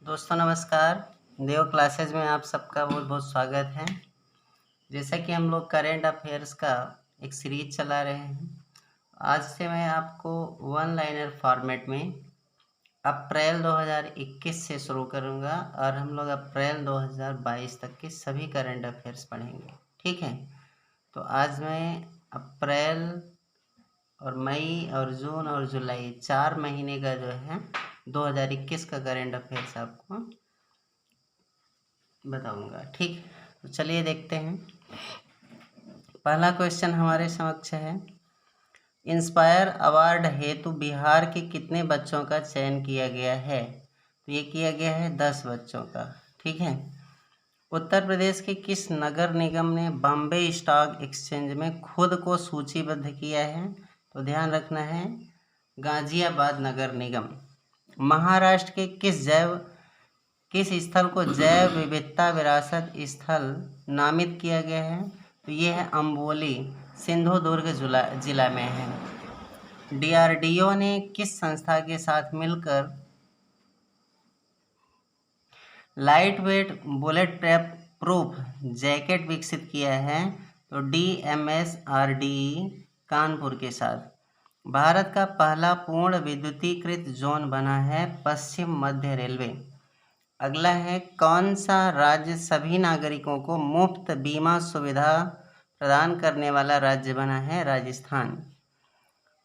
दोस्तों नमस्कार। देव क्लासेज में आप सबका बहुत बहुत स्वागत है। जैसा कि हम लोग करेंट अफेयर्स का एक सीरीज चला रहे हैं, आज से मैं आपको वन लाइनर फॉर्मेट में अप्रैल 2021 से शुरू करूंगा और हम लोग अप्रैल 2022 तक के सभी करंट अफेयर्स पढ़ेंगे। ठीक है, तो आज मैं अप्रैल और मई और जून और जुलाई 4 महीने का जो है 2021 का करंट अफेयर्स आपको बताऊंगा। ठीक, तो चलिए देखते हैं। पहला क्वेश्चन हमारे समक्ष है, इंस्पायर अवार्ड हेतु बिहार के कितने बच्चों का चयन किया गया है? तो ये किया गया है 10 बच्चों का। ठीक है। उत्तर प्रदेश के किस नगर निगम ने बॉम्बे स्टॉक एक्सचेंज में खुद को सूचीबद्ध किया है? तो ध्यान रखना है, गाजियाबाद नगर निगम। महाराष्ट्र के किस स्थल को जैव विविधता विरासत स्थल नामित किया गया है? तो ये है अम्बोली, सिंधुदुर्ग जिला में है। डीआरडीओ ने किस संस्था के साथ मिलकर light weight bullet proof jacket विकसित किया है? तो DMSRDE कानपुर के साथ। भारत का पहला पूर्ण विद्युतीकृत जोन बना है पश्चिम मध्य रेलवे। अगला है, कौन सा राज्य सभी नागरिकों को मुफ्त बीमा सुविधा प्रदान करने वाला राज्य बना है? Rajasthan.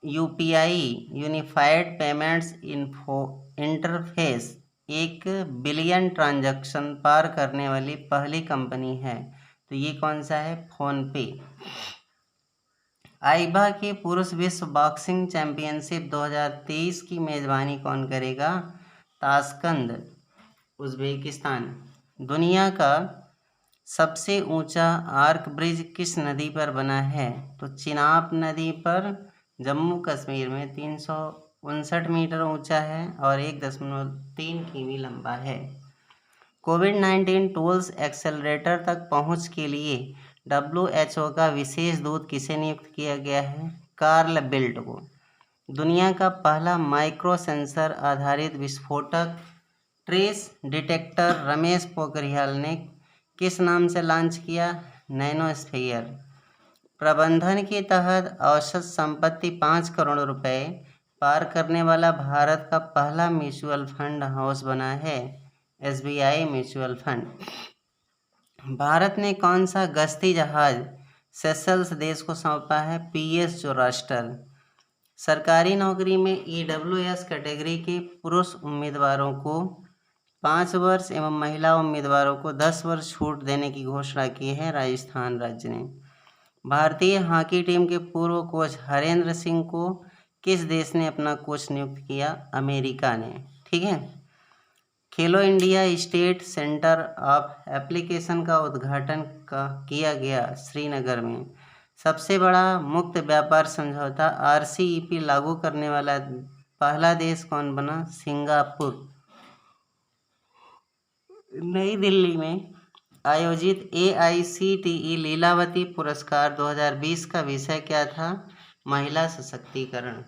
UPI unified payments interface 1 billion transaction पार करने वाली पहली कंपनी है। तो ये कौन सा है? फोनपे। आईबा के पुरुष विश्व बॉक्सिंग चैंपियनशिप 2023 की मेजबानी कौन करेगा? Tashkent, Uzbekistan. दुनिया का सबसे ऊंचा आर्क ब्रिज किस नदी पर बना है? तो चिनाब नदी पर, जम्मू कश्मीर में 359 मीटर ऊंचा है और 1.3 किमी लंबा है। कोविड-19 टूल्स एक्सेलरेटर तक पहुंच के लिए WHO का विशेष दूत किसे नियुक्त किया गया है? कार्ल बिल्ट को। दुनिया का पहला माइक्रो सेंसर आधारित विस्फोटक ट्रेस डिटेक्टर रमेश पोखरियाल ने किस नाम से लॉन्च किया? नैनोस्फीयर। प्रबंधन के तहत औसत संपत्ति 5 करोड़ रुपए पार करने वाला भारत का पहला म्यूचुअल फंड हाउस बना है SBI म्यूचुअल फंड। भारत ने कौन सा गश्ती जहाज सेशल्स देश को सौंपा है? PS Zoroaster. सरकारी नौकरी में EWS कैटेगरी के पुरुष उम्मीदवारों को 5 वर्ष एवं महिला उम्मीदवारों को 10 वर्ष छूट देने की घोषणा की है राजस्थान राज्य ने। भारतीय हॉकी टीम के पूर्व कोच हरेंद्र सिंह को किस देश ने अपना कोच नियुक्त किया? अमेरिका ने। ठीक है। खेलो India state centre of application का उद्घाटन किया गया श्रीनगर में। सबसे बड़ा मुक्त व्यापार समझौता RCEP लागू करने वाला पहला देश कौन बना? सिंगापुर। नई दिल्ली में आयोजित AICTE लीलावती पुरस्कार 2020 का विषय क्या था? महिला सशक्तिकरण।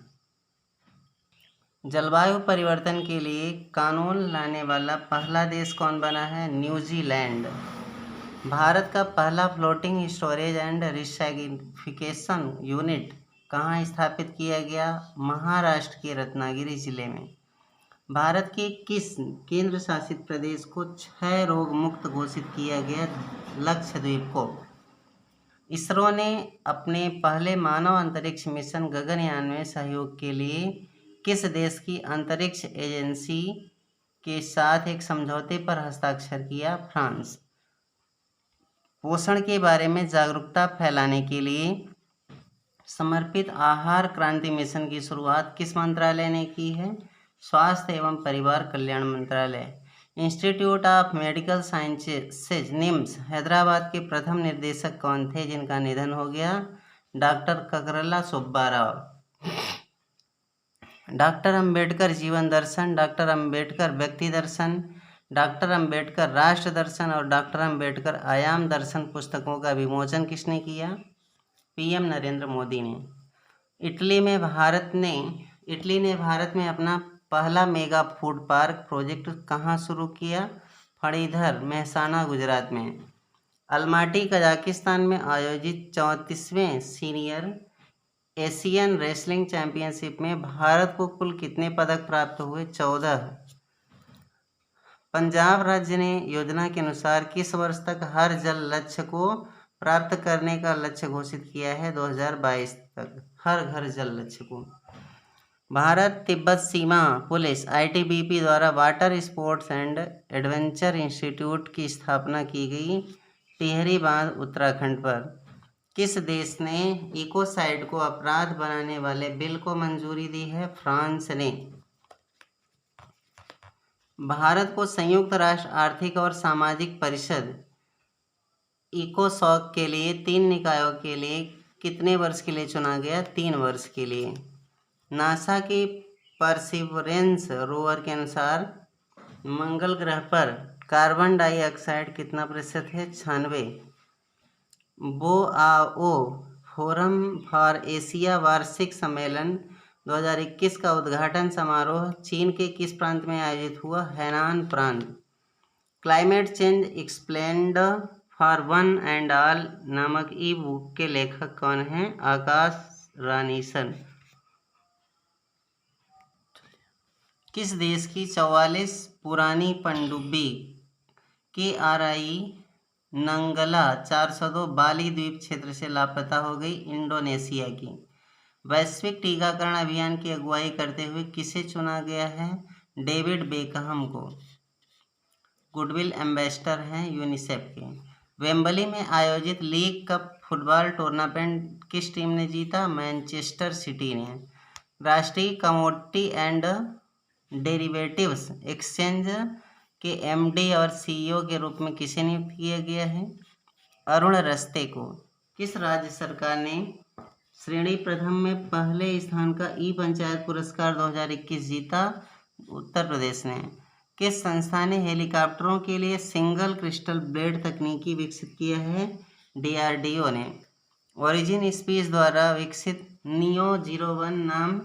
जलवायु परिवर्तन के लिए कानून लाने वाला पहला देश कौन बना है? न्यूजीलैंड। भारत का पहला फ्लोटिंग स्टोरेज एंड रिसाइक्लिफिकेशन यूनिट कहाँ स्थापित किया गया? महाराष्ट्र के रत्नागिरी जिले में। भारत के किस केंद्र शासित प्रदेश को क्षय रोग मुक्त घोषित किया गया? लक्षद्वीप को। इसरो ने अपने पहले मानव अंतरिक्ष मिशन गगनयान में सहयोग के लिए किस देश की अंतरिक्ष एजेंसी के साथ एक समझौते पर हस्ताक्षर किया? फ्रांस। पोषण के बारे में जागरूकता फैलाने के लिए समर्पित आहार क्रांति मिशन की शुरुआत किस मंत्रालय ने की है? स्वास्थ्य एवं परिवार कल्याण मंत्रालय। Institute of medical sciences NIMS Hyderabad के प्रथम निदेशक कौन थे जिनका निधन हो गया? डॉक्टर ककरल्ला सुब्बाराव। डॉक्टर अंबेडकर जीवन दर्शन, डॉक्टर अंबेडकर व्यक्ति दर्शन, डॉक्टर अंबेडकर राष्ट्र दर्शन और डॉक्टर अंबेडकर आयाम दर्शन पुस्तकों का विमोचन किसने किया? PM नरेंद्र मोदी ने। इटली ने भारत में अपना पहला मेगा फूड पार्क प्रोजेक्ट कहाँ शुरू किया? फणीधर, मेहसाना, गुजरात में। अलमाटी, कजाकिस्तान में आयोजित 34वें सीनियर एशियन रेसलिंग चैंपियनशिप में भारत को कुल कितने पदक प्राप्त हुए? 14। पंजाब राज्य ने योजना के अनुसार किस वर्ष तक हर जल लक्ष्य को प्राप्त करने का लक्ष्य घोषित किया है? 2022 तक हर घर जल लक्ष्य को। भारत तिब्बत सीमा पुलिस ITBP द्वारा water sports and adventure institute की स्थापना की गई। टिहरी बांध उत्तराखंड पर। किस देश ने इकोसाइड को अपराध बनाने वाले बिल को मंजूरी दी है? फ्रांस ने। भारत को संयुक्त राष्ट्र आर्थिक और सामाजिक परिषद इकोसॉक के लिए 3 निकायों के लिए कितने वर्ष के लिए चुना गया? 3 वर्ष के लिए। नासा की परसिवरेंस रोवर के अनुसार मंगल ग्रह पर कार्बन डाइऑक्साइड कितना प्रतिशत है? 96। बोआओ फोरम फॉर एशिया वार्षिक सम्मेलन 2021 का उद्घाटन समारोह चीन के किस प्रांत में आयोजित हुआ? हैनान प्रांत। Climate change explained for one and all नामक ई बुक के लेखक कौन हैं? आकाश रानीसन। किस देश की 44 पुरानी पनडुब्बी KRI नंगला 402 बाली द्वीप क्षेत्र से लापता हो गई? इंडोनेशिया की। वैश्विक टीकाकरण अभियान की अगुवाई करते हुए किसे चुना गया है? डेविड बेकहम को। गुडविल एम्बेसडर हैं यूनिसेफ के। वेम्बली में आयोजित लीग कप फुटबॉल टूर्नामेंट किस टीम ने जीता? मैनचेस्टर सिटी ने। राष्ट्रीय कमोडिटी एंड डेरिवेटिव्स एक्सचेंज के MD और CEO के रूप में किसे नियुक्त किया गया है? अरुण रस्ते को। किस राज्य सरकार ने श्रेणी प्रथम में पहले स्थान का ई-पंचायत पुरस्कार 2021 जीता? उत्तर प्रदेश ने। किस संस्था ने हेलीकॉप्टरों के लिए सिंगल क्रिस्टल ब्लेड तकनीकी विकसित किया है? DRDO ने। ओरिजिन स्पेस द्वारा विकसित नियो 01 नाम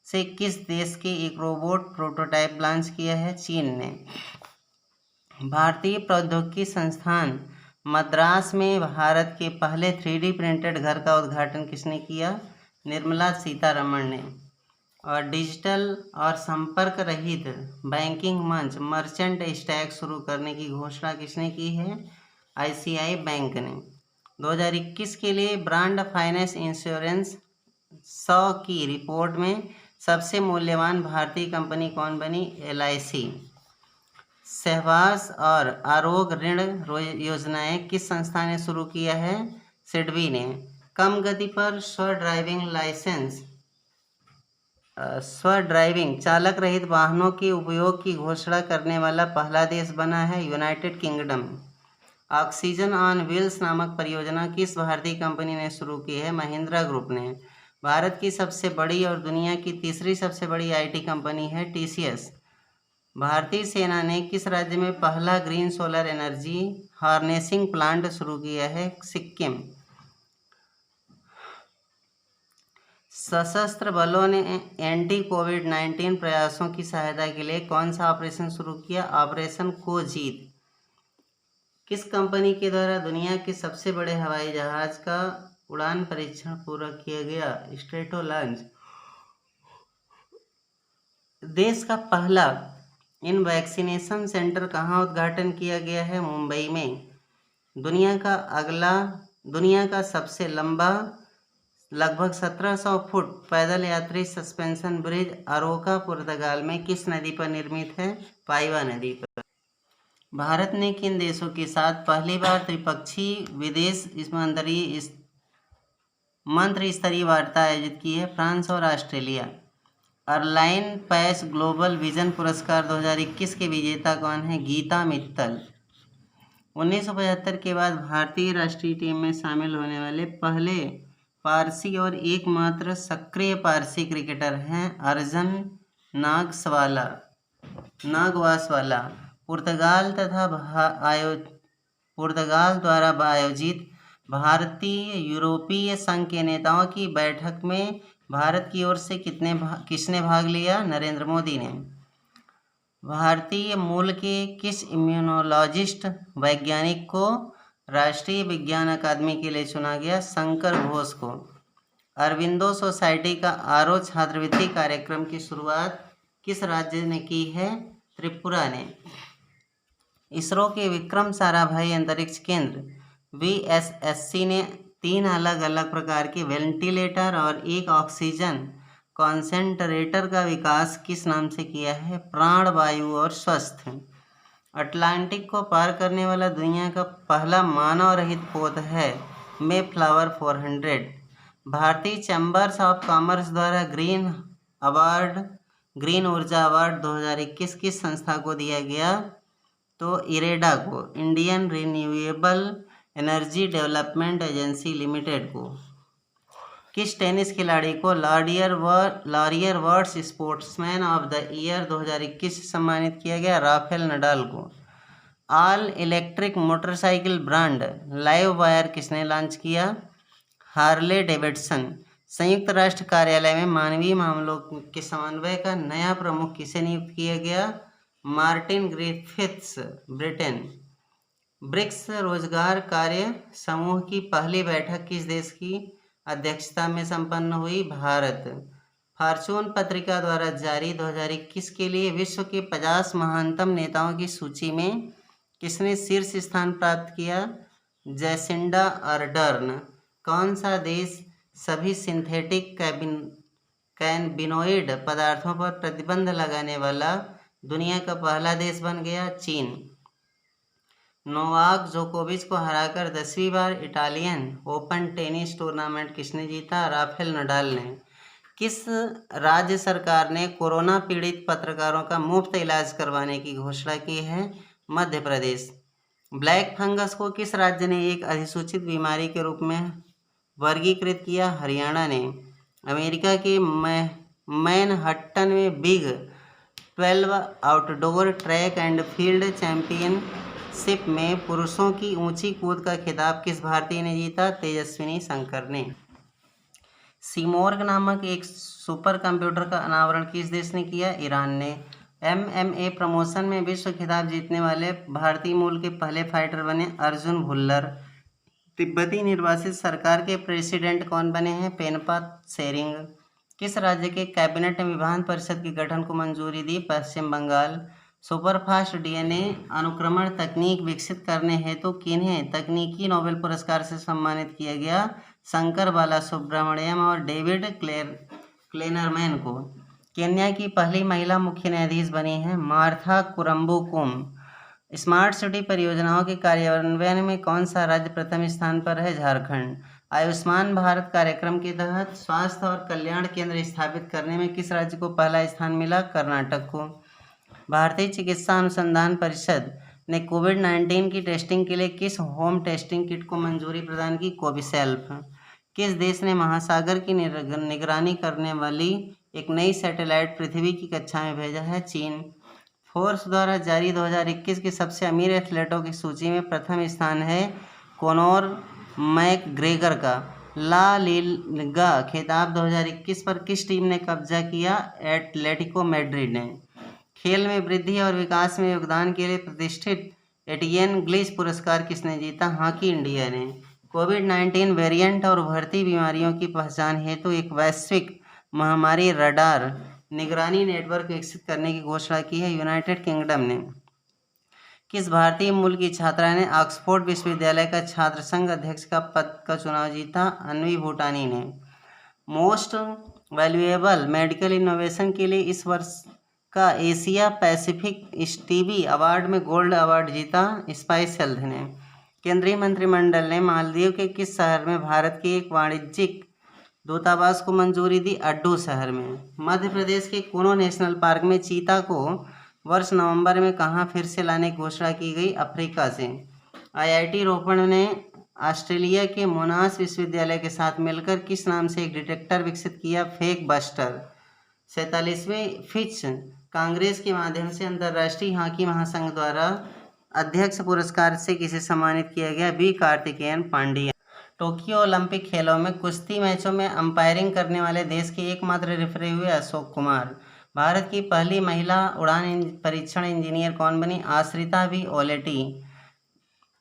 से किस देश के एक रोबोट प्रोटोटाइप लॉन्च किया है? चीन ने। भारतीय प्रौद्योगिकी संस्थान मद्रास में भारत के पहले 3D प्रिंटेड घर का उद्घाटन किसने किया? निर्मला सीतारमण ने। और डिजिटल और संपर्क रहित बैंकिंग मंच मर्चेंट स्टैक शुरू करने की घोषणा किसने की है? ICICI बैंक ने। 2021 के लिए ब्रांड फाइनेंस इंश्योरेंस 100 की रिपोर्ट में सबसे मूल्यवान भारतीय कंपनी कौन बनी? LIC। सहवास और आरोग्य ऋण योजनाएं किस संस्था ने शुरू किया है? सिडबी ने। कम गति पर स्व ड्राइविंग चालक रहित वाहनों के उपयोग की घोषणा करने वाला पहला देश बना है United kingdom. Oxygen on wheels नामक परियोजना किस भारतीय कंपनी ने शुरू की है? महिंद्रा ग्रुप ने। भारत की सबसे बड़ी और दुनिया की तीसरी सबसे बड़ी IT कंपनी है TCS। भारतीय सेना ने किस राज्य में पहला green solar energy harnessing plant शुरू किया है? सिक्किम। सशस्त्र बलों ने एंटी-कोविड-19 प्रयासों की सहायता के लिए कौन सा ऑपरेशन शुरू किया? ऑपरेशन कोजीत। किस कंपनी के द्वारा दुनिया के सबसे बड़े हवाई जहाज का उड़ान परीक्षण पूरा किया गया? स्ट्रेटोलॉन्च। देश का पहला इन वैक्सीनेशन सेंटर कहाँ उद्घाटन किया गया है? मुंबई में। दुनिया का सबसे लंबा लगभग 1700 फुट पैदल यात्री सस्पेंशन ब्रिज अरोका पुर्तगाल में किस नदी पर निर्मित है? पाइवा नदी पर। भारत ने किन देशों के साथ पहली बार त्रिपक्षीय विदेश मंत्री स्तरीय वार्ता आयोजित की है? फ्रांस और ऑस्ट्रेलिया। अर्लाइन पैस ग्लोबल विजन पुरस्कार 2021 के विजेता कौन है? गीता मित्तल। 1975 के बाद भारतीय राष्ट्रीय टीम में शामिल होने वाले पहले पारसी और एकमात्र सक्रिय पारसी क्रिकेटर हैं अर्जन नागवासवाला। पुर्तगाल द्वारा आयोजित भारतीय यूरोपीय संघ के नेताओं की बैठक में भारत की ओर से किसने भाग लिया? नरेंद्र मोदी ने। भारतीय मूल के किस इम्यूनोलॉजिस्ट वैज्ञानिक को राष्ट्रीय विज्ञान अकादमी के लिए चुना गया? शंकर घोष को। अरविंदो सोसाइटी का आरओ छात्रवृत्ति कार्यक्रम की शुरुआत किस राज्य ने की है? त्रिपुरा ने। इसरो के विक्रम साराभाई अंतरिक्ष केंद्र VSSC ने 3 अलग अलग प्रकार के वेंटिलेटर और एक ऑक्सीजन कॉन्सेंट्रेटर का विकास किस नाम से किया है? प्राणवायु और स्वस्थ। अटलांटिक को पार करने वाला दुनिया का पहला मानव रहित पोत है मेफ्लावर 400। भारतीय चैम्बर्स ऑफ कॉमर्स द्वारा ग्रीन ऊर्जा अवार्ड 2021 किस संस्था को दिया गया? तो इरेडा को, Indian renewable energy development agency limited को। किस टेनिस खिलाड़ी को Laurier world sportsman of the year 2021 से सम्मानित किया गया? राफेल नडाल को। All electric motorcycle brand live wire किसने लॉन्च किया? Harley Davidson. संयुक्त राष्ट्र कार्यालय में मानवीय मामलों के समन्वय का नया प्रमुख किसे नियुक्त किया गया? Martin Griffiths, Britain. ब्रिक्स रोजगार कार्य समूह की पहली बैठक किस देश की अध्यक्षता में संपन्न हुई? भारत। फॉर्च्यून पत्रिका द्वारा जारी 2021 के लिए विश्व के 50 महानतम नेताओं की सूची में किसने शीर्ष स्थान प्राप्त किया? Jacinda Ardern. कौन सा देश सभी सिंथेटिक कैनबिनोइड पदार्थों पर प्रतिबंध लगाने वाला दुनिया का पहला देश बन गया? चीन। नोवाक जोकोविच को हराकर 10वीं बार इटालियन ओपन टेनिस टूर्नामेंट किसने जीता? राफेल नडाल ने। किस राज्य सरकार ने कोरोना पीड़ित पत्रकारों का मुफ्त इलाज करवाने की घोषणा की है? मध्य प्रदेश। ब्लैक फंगस को किस राज्य ने एक अधिसूचित बीमारी के रूप में वर्गीकृत किया? हरियाणा ने। अमेरिका के मैनहट्टन में big 12 outdoor track and field championship में पुरुषों की ऊंची कूद का खिताब किस भारतीय ने जीता? तेजस्विनी शंकर ने। सीमोर्ग नामक एक सुपर कंप्यूटर का अनावरण किस देश ने किया? ईरान ने। MMA प्रमोशन में विश्व खिताब जीतने वाले भारतीय मूल के पहले फाइटर बने अर्जुन भुल्लर। तिब्बती निर्वासित सरकार के प्रेसिडेंट कौन बने हैं? पेनपा त्सेरिंग। किस राज्य के कैबिनेट ने विधान परिषद के गठन को मंजूरी दी? पश्चिम बंगाल। सुपरफास्ट DNA अनुक्रमण तकनीक विकसित करने हेतु किन्हें तकनीकी नोबेल पुरस्कार से सम्मानित किया गया? शंकर बालासुब्रमण्यम और डेविड क्लेनरमैन को। केन्या की पहली महिला मुख्य न्यायाधीश बनी हैं मार्था कुरम्बुकुम। स्मार्ट सिटी परियोजनाओं के कार्यान्वयन में कौन सा राज्य प्रथम स्थान पर है? झारखंड। आयुष्मान भारत कार्यक्रम के तहत स्वास्थ्य और कल्याण केंद्र स्थापित करने में किस राज्य को पहला स्थान मिला? कर्नाटक को। भारतीय चिकित्सा अनुसंधान परिषद ने कोविड-19 की टेस्टिंग के लिए किस होम टेस्टिंग किट को मंजूरी प्रदान की? कोविसेल्फ। किस देश ने महासागर की निगरानी करने वाली एक नई सैटेलाइट पृथ्वी की कक्षा में भेजा है? चीन। फोर्ब्स द्वारा जारी 2021 के सबसे अमीर एथलीटों की सूची में प्रथम स्थान है कोनोर मैकग्रेगर का। ला लीगा खिताब 2021 पर किस टीम ने कब्जा किया? एटलेटिको मैड्रिड ने। खेल में वृद्धि और विकास में योगदान के लिए प्रतिष्ठित एटियन ग्लिच पुरस्कार किसने जीता? हॉकी इंडिया ने। कोविड-19 वेरिएंट और उभरती बीमारियों की पहचान हेतु एक वैश्विक महामारी रडार निगरानी नेटवर्क विकसित करने की घोषणा की है यूनाइटेड किंगडम ने। किस भारतीय मूल की छात्रा ने ऑक्सफोर्ड विश्वविद्यालय का छात्र संघ अध्यक्ष का पद का चुनाव जीता? अन्वी भूटानी ने। मोस्ट वैल्यूएबल मेडिकल इनोवेशन के लिए इस वर्ष का एशिया पैसिफिक स्टीवी अवार्ड में गोल्ड अवार्ड जीता? स्पाइस हेल्थ ने। केंद्रीय मंत्रिमंडल ने मालदीव के किस शहर में भारत के एक वाणिज्यिक दूतावास को मंजूरी दी? अड्डू शहर में। मध्य प्रदेश के कुनो नेशनल पार्क में चीता को वर्ष नवंबर में कहां फिर से लाने की घोषणा की गई? अफ्रीका से। IIT रोपड़ ने ऑस्ट्रेलिया के मोनाश विश्वविद्यालय के साथ मिलकर किस नाम से एक डिटेक्टर विकसित किया? Fake buster. 47वें फिच कांग्रेस के माध्यम से अंतर्राष्ट्रीय हॉकी महासंघ द्वारा अध्यक्ष पुरस्कार से किसे सम्मानित किया गया? B Karthikeyan Pandya. Tokyo Olympic खेलों में कुश्ती मैचों में अंपायरिंग करने वाले देश के एकमात्र रेफरी हुए अशोक कुमार। भारत की पहली महिला उड़ान परीक्षण इंजीनियर कौन बनी? Ashrita V Oleti.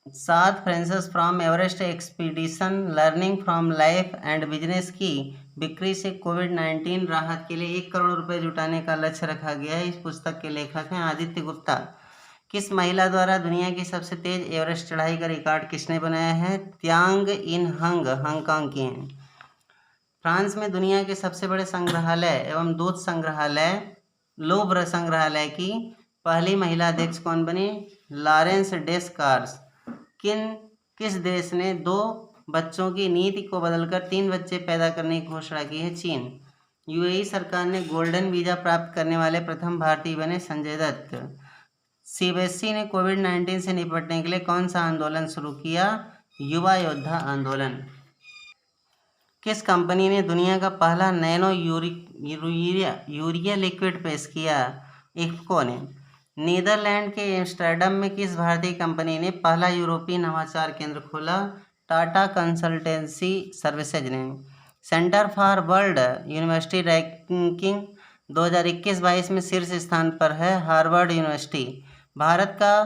7 friends from Everest expedition learning from life and business की बिक्री से कोविड-19 राहत के लिए 1 करोड़ रुपए जुटाने का लक्ष्य रखा गया है। इस पुस्तक के लेखक हैं आदित्य गुप्ता। किस महिला द्वारा दुनिया की सबसे तेज एवरेस्ट चढ़ाई का रिकॉर्ड किसने बनाया है? त्यांग इन हंग, हांगकांग की हैं। फ्रांस में दुनिया के सबसे बड़े संग्रहालय एवं दूध संग्रहालय लूव्र संग्रहालय की पहली महिला अध्यक्ष कौन बनी? लॉरेंस डेस्कार्स। किस देश ने 2 बच्चों की नीति को बदलकर 3 बच्चे पैदा करने की घोषणा की है? चीन। यूएई सरकार ने गोल्डन वीजा प्राप्त करने वाले प्रथम भारतीय बने संजय दत्त। सीबीएसई ने कोविड-19 से निपटने के लिए कौन सा आंदोलन शुरू किया? युवा योद्धा आंदोलन। किस कंपनी ने दुनिया का पहला नैनो यूरिया लिक्विड पेश किया? इफ्को ने। नीदरलैंड के एम्स्टर्डम में किस भारतीय कंपनी ने पहला यूरोपीय नवाचार केंद्र खोला? टाटा कंसल्टेंसी सर्विसेज ने। Centre for world university ranking 2021-22 में शीर्ष स्थान पर है हार्वर्ड यूनिवर्सिटी। भारत का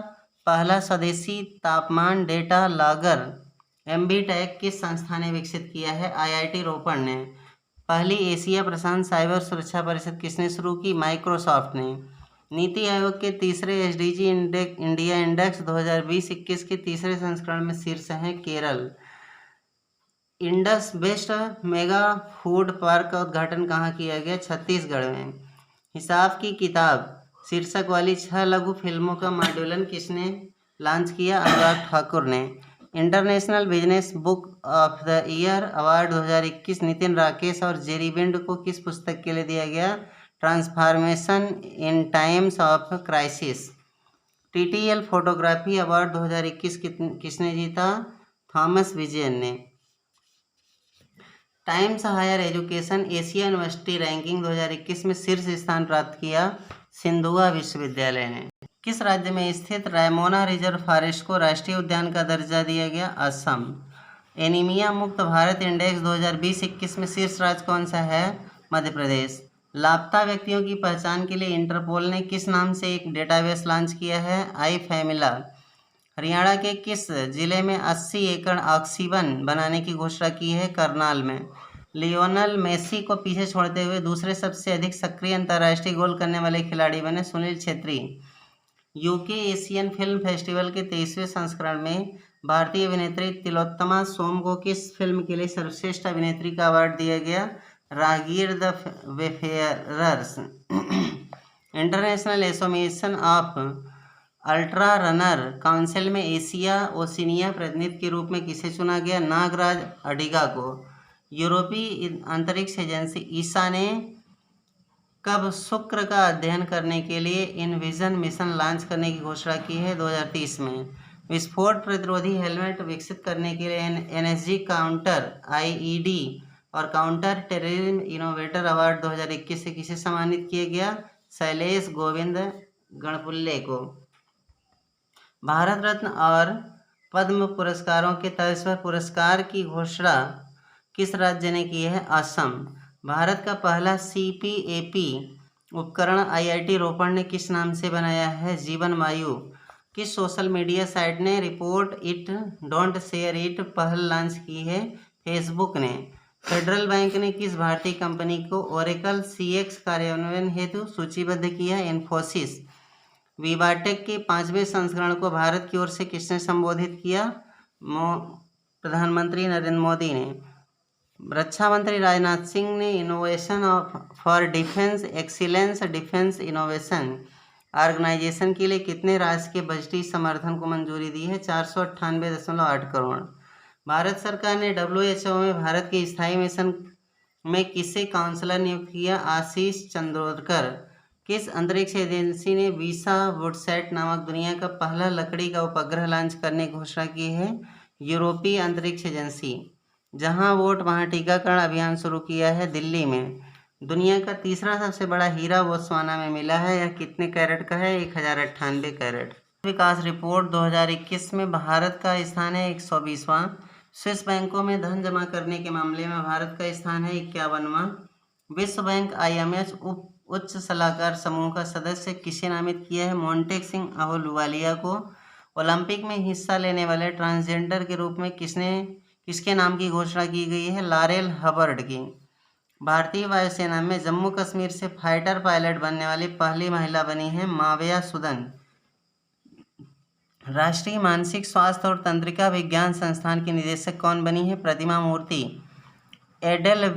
पहला स्वदेशी तापमान डेटा लॉगर एमबीटेक किस संस्था ने विकसित किया है? आईआईटी रोपड़ ने। पहली एशिया प्रशांत साइबर सुरक्षा परिषद किसने शुरू की? माइक्रोसॉफ्ट ने। नीति आयोग के तीसरे एसडीजी इंडिया इंडेक्स 2020-21 के तीसरे संस्करण में शीर्ष हैं Kerala. Indus best mega food park का उद्घाटन कहाँ किया गया? छत्तीसगढ़ में। हिसाब की किताब शीर्षक वाली 6 लघु फिल्मों का मॉड्यूलन किसने लॉन्च किया? अनुराग ठाकुर ने। International business book of the year award 2021 Nitin Rakesh और जेरी बिंड को किस पुस्तक के लिए दिया गया? Transformation in times of crisis. TTL photography award 2021 किसने जीता? थॉमस विजयन ने। Times Higher Education Asia University ranking 2021 में शीर्ष स्थान प्राप्त किया सिंधुआ विश्वविद्यालय ने। किस राज्य में स्थित रायमोना रिजर्व फॉरेस्ट को राष्ट्रीय उद्यान का दर्जा दिया गया? असम। एनीमिया मुक्त भारत इंडेक्स 2020-21 में शीर्ष राज्य कौन सा है? मध्य प्रदेश। लापता व्यक्तियों की पहचान के लिए इंटरपोल ने किस नाम से एक डेटाबेस लॉन्च किया है? आई फैमिला। हरियाणा के किस जिले में 80 एकड़ ऑक्सीवन बनाने की घोषणा की है? करनाल में। लियोनल मेसी को पीछे छोड़ते हुए दूसरे सबसे अधिक सक्रिय अंतर्राष्ट्रीय गोल करने वाले खिलाड़ी बने Sunil Chhetri. UK Asian film festival के 23वें संस्करण में भारतीय अभिनेत्री तिलोत्तमा सोम को किस फिल्म के लिए सर्वश्रेष्ठ अभिनेत्री का अवार्ड दिया गया? Raahgir the wayfarers. International association of ultra runner council में एशिया ओशिनिया प्रतिनिधि के रूप में किसे चुना गया? नागराज अडिगा को। यूरोपीय अंतरिक्ष एजेंसी ईसा ने कब शुक्र का अध्ययन करने के लिए इनविजन मिशन लॉन्च करने की घोषणा की है? 2030 में। विस्फोट प्रतिरोधी हेलमेट विकसित करने के लिए एनएसजी काउंटर आईईडी और काउंटर टेररिज्म इनोवेटर अवार्ड 2021 से किसे सम्मानित किया गया? शैलेश गोविंद गणपुल्ले को। भारत रत्न और पद्म पुरस्कारों के तर्ज पर पुरस्कार की घोषणा किस राज्य ने की है? असम। भारत का पहला सीपीएपी उपकरण आईआईटी रोपड़ ने किस नाम से बनाया है? जीवन वायु। किस सोशल मीडिया साइट ने report it don't share it पहल लॉन्च की है? फेसबुक ने। फेडरल बैंक ने किस भारतीय कंपनी को ओरेकल सीएक्स कार्यान्वयन हेतु सूचीबद्ध किया? इन्फोसिस। विवाटेक के 5वें संस्करण को भारत की ओर से किसने संबोधित किया? प्रधानमंत्री नरेंद्र मोदी ने। रक्षा मंत्री राजनाथ सिंह ने Innovation for Defence Excellence Defence Innovation Organisation के लिए कितने राशि के बजटीय समर्थन को मंजूरी दी है? 498.8 करोड़। भारत सरकार ने डब्ल्यूएचओ में भारत के स्थायी मिशन में किसे काउंसलर नियुक्त किया? आशीष चंद्रोदकर। किस अंतरिक्ष एजेंसी ने वीसा वुडसैट नामक दुनिया का पहला लकड़ी का उपग्रह लॉन्च करने की घोषणा की है? यूरोपीय अंतरिक्ष एजेंसी। जहां वोट वहां टीकाकरण अभियान शुरू किया है दिल्ली में। दुनिया का तीसरा सबसे बड़ा हीरा बोत्सवाना में मिला है। यह कितने कैरेट का है? 1098 कैरेट। विकास रिपोर्ट 2021 में भारत का स्थान है 120वां। स्विस बैंकों में धन जमा करने के मामले में भारत का स्थान है 51वां। विश्व बैंक आईएमएफ उप उच्च सलाहकार समूह का सदस्य किसे नामित किया है? मोंटेक सिंह अहलूवालिया को। ओलंपिक में हिस्सा लेने वाले ट्रांसजेंडर के रूप में किसके नाम की घोषणा की गई है? लारेल हबर्ड की। भारतीय वायुसेना में जम्मू कश्मीर से फाइटर पायलट बनने वाली पहली महिला बनी है माविया सुदन। राष्ट्रीय मानसिक स्वास्थ्य और तंत्रिका विज्ञान संस्थान की निदेशक कौन बनी है? प्रतिमा मूर्ति। एडेल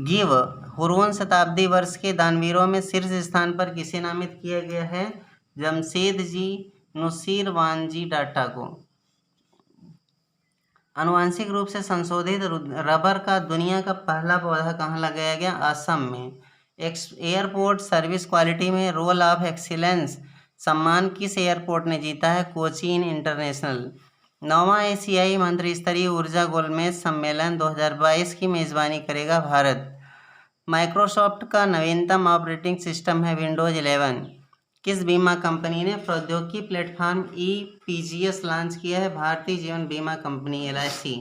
गिव हुर्वन शताब्दी वर्ष के दानवीरों में शीर्ष स्थान पर किसे नामित किया गया है? जमशेदजी नुसीरवानजी डाटा को। आनुवांशिक रूप से संशोधित रबर का दुनिया का पहला पौधा कहाँ लगाया गया? असम में। एयरपोर्ट सर्विस क्वालिटी में रोल ऑफ एक्सीलेंस सम्मान किस एयरपोर्ट ने जीता है? कोचीन इंटरनेशनल। 9वां एशियाई मंत्रिस्तरीय ऊर्जा गोलमेज सम्मेलन 2022 की मेजबानी करेगा भारत। माइक्रोसॉफ्ट का नवीनतम ऑपरेटिंग सिस्टम है विंडोज 11। किस बीमा कंपनी ने प्रौद्योगिकी प्लेटफॉर्म EPGS लॉन्च किया है? भारतीय जीवन बीमा कंपनी LIC।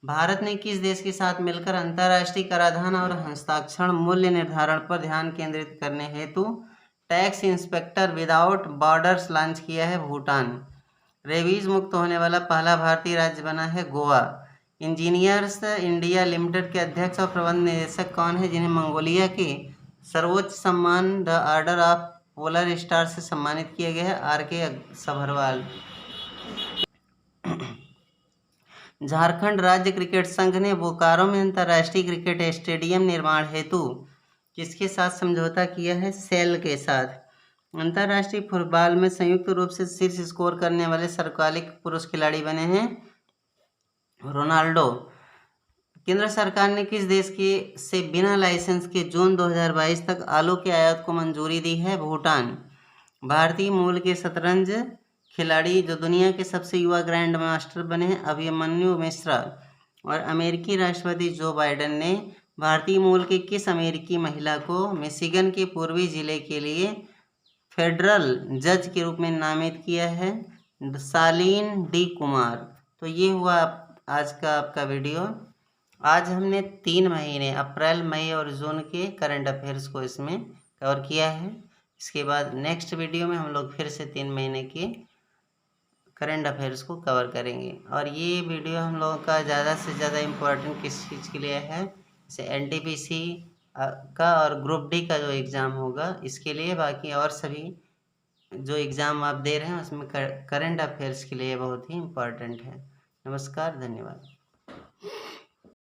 भारत ने किस देश के साथ मिलकर अंतर्राष्ट्रीय कराधान और हस्ताक्षर मूल्य निर्धारण पर ध्यान केंद्रित करने हेतु tax inspector without borders launch किया है? भूटान। रेबीज मुक्त होने वाला पहला भारतीय राज्य बना है गोवा। इंजीनियर्स इंडिया लिमिटेड के अध्यक्ष और प्रबंध निदेशक कौन है, जिन्हें मंगोलिया के सर्वोच्च सम्मान the order of polar star से सम्मानित किया गया है? RK सभरवाल। झारखंड राज्य क्रिकेट संघ ने बोकारो में अंतर्राष्ट्रीय क्रिकेट स्टेडियम निर्माण हेतु किसके साथ समझौता किया है? सेल के साथ। अंतर्राष्ट्रीय फुटबॉल में संयुक्त रूप से शीर्ष स्कोर करने वाले सर्वकालिक पुरुष खिलाड़ी बने हैं रोनाल्डो। केंद्र सरकार ने किस देश से बिना लाइसेंस के जून 2022 तक आलू के आयात को मंजूरी दी है? भूटान। भारतीय मूल के शतरंज खिलाड़ी जो दुनिया के सबसे युवा ग्रैंड मास्टर बने हैं अभिमन्यु मिश्रा। और अमेरिकी राष्ट्रपति जो बाइडेन ने भारतीय मूल की किस अमेरिकी महिला को मिशिगन के पूर्वी जिले के लिए फेडरल जज के रूप में नामित किया है? शालीन डी कुमार। तो ये हुआ आज का आपका वीडियो। आज हमने 3 महीने अप्रैल, मई और जून के करंट अफेयर्स को इसमें कवर किया है। इसके बाद नेक्स्ट वीडियो में हम लोग फिर से 3 महीने के करंट अफेयर्स को कवर करेंगे। और ये वीडियो हम लोगों का ज़्यादा से ज़्यादा इम्पोर्टेंट किस चीज़ के लिए है? जैसे NTPC का और ग्रुप D का जो एग्ज़ाम होगा इसके लिए। बाकी और सभी जो एग्ज़ाम आप दे रहे हैं उसमें करंट अफेयर्स के लिए बहुत ही इम्पोर्टेंट है। नमस्कार, धन्यवाद।